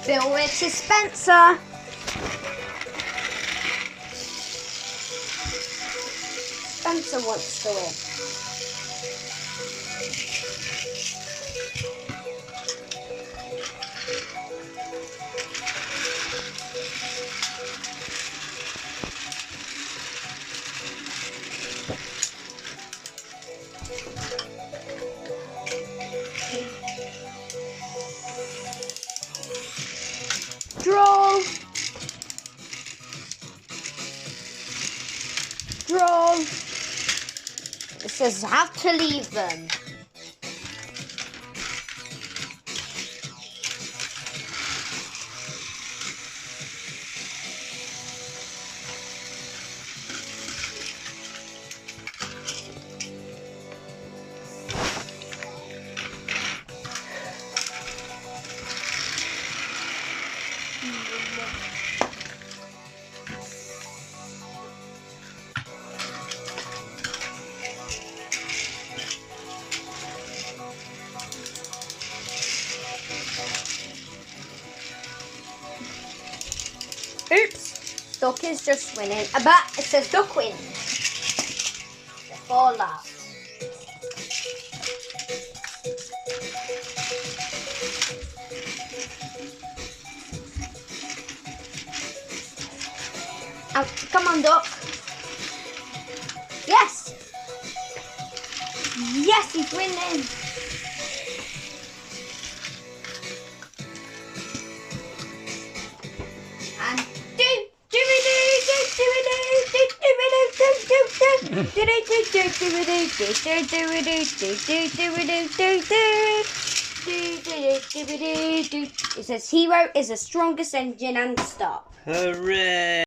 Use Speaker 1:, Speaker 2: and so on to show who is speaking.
Speaker 1: Bill, it is Spencer. Spencer wants to win. Draw. Draw. It says have to leave them. Oops, Duck is just winning. But it says Duck wins. Before last. Come on, Duck. Yes. Yes, he's winning. And it says hero is the strongest engine and stop.
Speaker 2: Hooray!